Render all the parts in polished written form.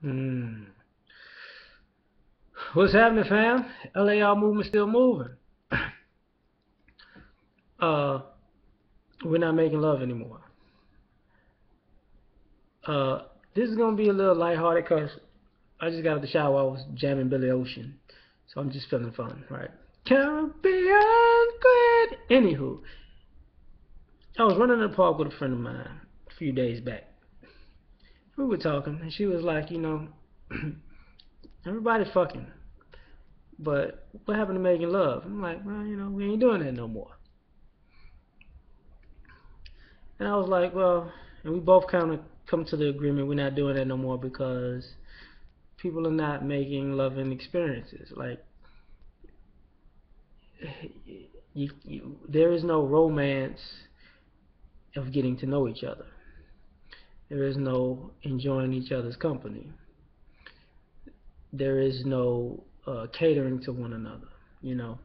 Hmm. What's happening, fam? L.A.R movement still moving. Uh, we're not making love anymore. Uh, this is gonna be a little lighthearted because I just got out of the shower. I was jamming Billy Ocean, so I'm just feeling fun, right? Caribbean good. Anywho, I was running in the park with a friend of mine a few days back. We were talking, and she was like, everybody fucking, but what happened to making love? I'm like, well, we ain't doing that no more. And I was like, well, and we both kind of come to the agreement we're not doing that no more because people are not making loving experiences. Like, there is no romance of getting to know each other. There is no enjoying each other's company. There is no catering to one another. You know,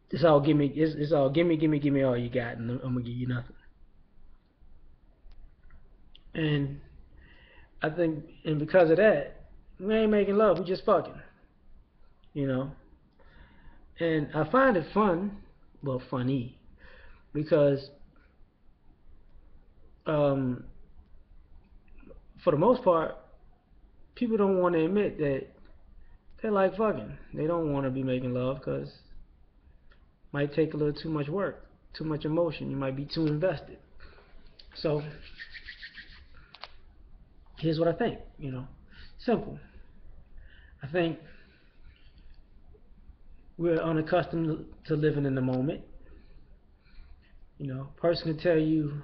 it's all give me. It's all give me all you got, and I'm gonna give you nothing. And I think, and because of that, we ain't making love. We just fucking. You know, and I find it fun, well, funny, because um, for the most part, people don't want to admit that they like fucking. They don't want to be making love because it might take a little too much work, too much emotion. You might be too invested. So here's what I think. Simple. I think we're unaccustomed to living in the moment. Person can tell you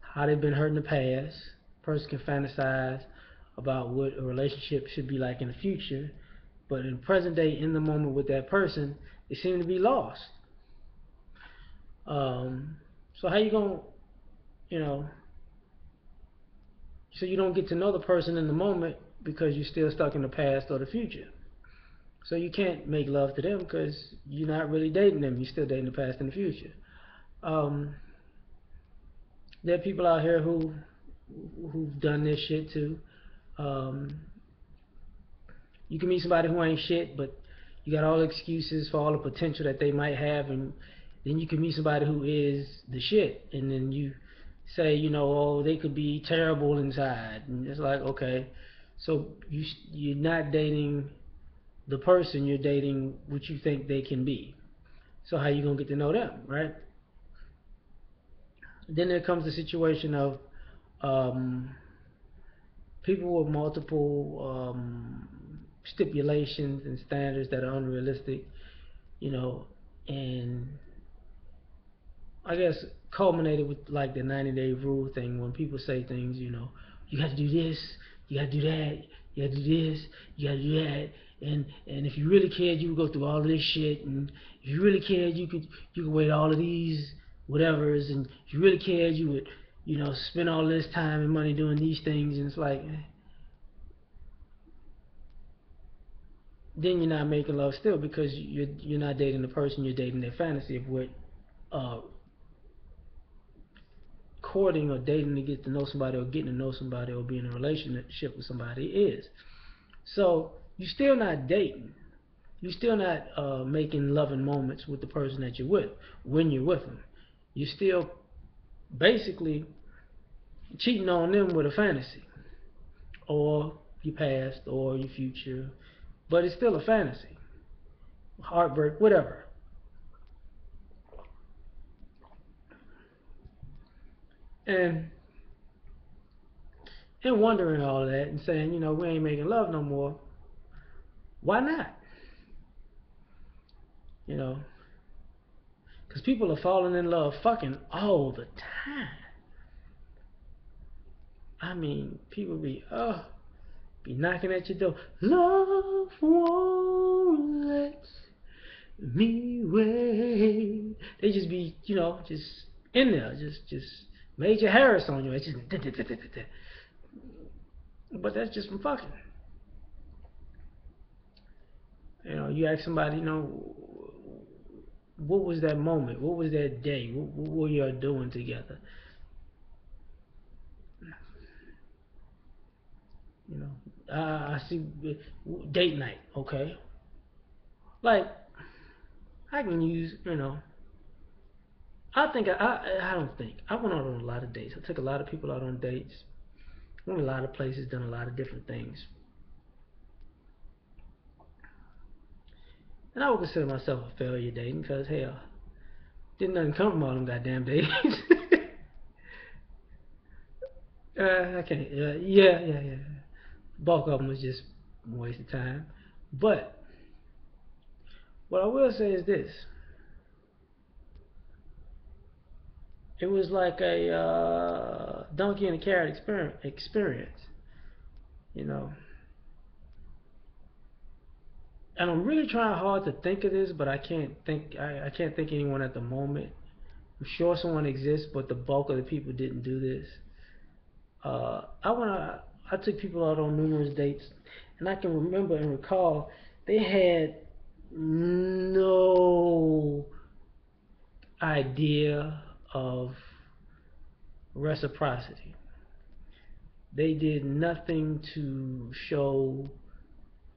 how they've been hurt in the past. Person can fantasize about what a relationship should be like in the future, but in present day, in the moment with that person, they seem to be lost. So how you gonna, you know, so you don't get to know the person in the moment because you're still stuck in the past or the future. So you can't make love to them because you're not really dating them. You're still dating the past and the future. Um, there are people out here who've done this shit too. Um, you can meet somebody who ain't shit, but you got all the excuses for all the potential that they might have, and then you can meet somebody who is the shit, and then you say, oh, they could be terrible inside, and it's like, okay, so you're not dating the person, you're dating what you think they can be. So how you gonna get to know them, right? Then there comes the situation of um, people with multiple stipulations and standards that are unrealistic, you know, and I guess culminated with like the 90-day rule thing when people say things, you got to do this, you got to do that, you got to do this, you got to do that, and if you really cared, you would go through all of this shit, and if you really cared, you could wait all of these whatevers, and if you really cared, you would spend all this time and money doing these things, and it's like then you're not making love still because you're not dating the person, you're dating their fantasy of what uh, courting or dating to get to know somebody or getting to know somebody or being in a relationship with somebody is. So you're still not dating. You're still not making loving moments with the person that you're with when you're with them. You're still basically cheating on them with a fantasy or your past or your future, but it's still a fantasy, heartbreak, whatever. And wondering all of that and saying, we ain't making love no more. Why not? You know, because people are falling in love fucking all the time. I mean, people be knocking at your door. Love won't let me wait. They just be, just in there, just Major Harris on you. It's just, but that's just from fucking. You ask somebody, what was that moment? What was that day? What were you doing together? You know, I see date night. Okay, like I can use, I don't think I went out on a lot of dates. I took a lot of people out on dates. Went a lot of places, done a lot of different things, and I would consider myself a failure dating because hell, didn't nothing come from all them goddamn dates. I can't. Yeah. Bulk of them was just a waste of time. But what I will say is this: it was like a donkey and a carrot experience, you know. And I'm really trying hard to think of this, but I can't think. I can't think of anyone at the moment. I'm sure someone exists, but the bulk of the people didn't do this. I took people out on numerous dates, and I can remember and recall they had no idea of reciprocity. They did nothing to show,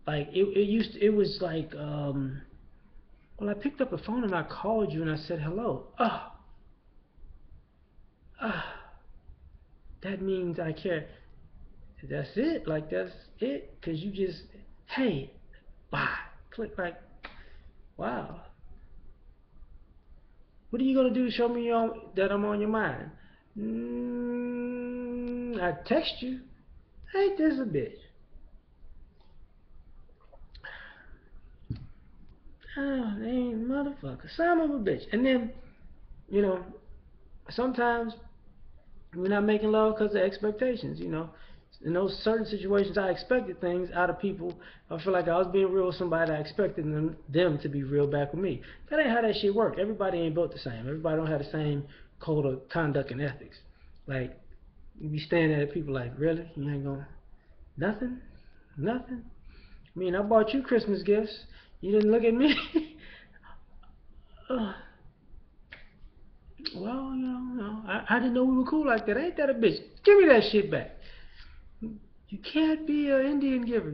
like it was like well, I picked up the phone and I called you and I said hello. Ah, that means I care. That's it. Like that's it. Cause you just, hey, bye, click, like, wow. What are you gonna do to show me that I'm on your mind? I text you. Ain't this a bitch? Oh, they ain't motherfucker. Son of a bitch. And then, you know, sometimes we're not making love because of expectations. In those certain situations, I expected things out of people. I feel like I was being real with somebody. I expected them to be real back with me. That ain't how that shit work. Everybody ain't built the same. Everybody don't have the same code of conduct and ethics. Like, you be standing at people like, really? You ain't gonna, nothing? Nothing? I mean, I bought you Christmas gifts. You didn't look at me? uh, well, I didn't know we were cool like that. Ain't that a bitch? Give me that shit back. You can't be an Indian giver.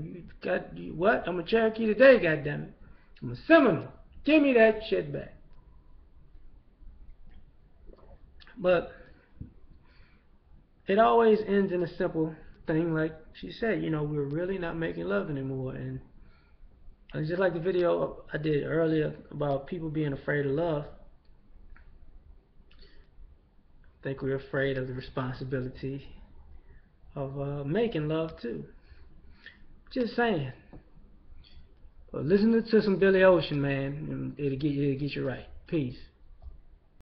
What? I'm a Cherokee today, goddammit. I'm a Seminole. Give me that shit back. But it always ends in a simple thing, like she said. We're really not making love anymore, and it's just like the video I did earlier about people being afraid of love. I think we're afraid of the responsibility of making love too. Just saying. But listen to some Billy Ocean, man, and it'll get you right. Peace.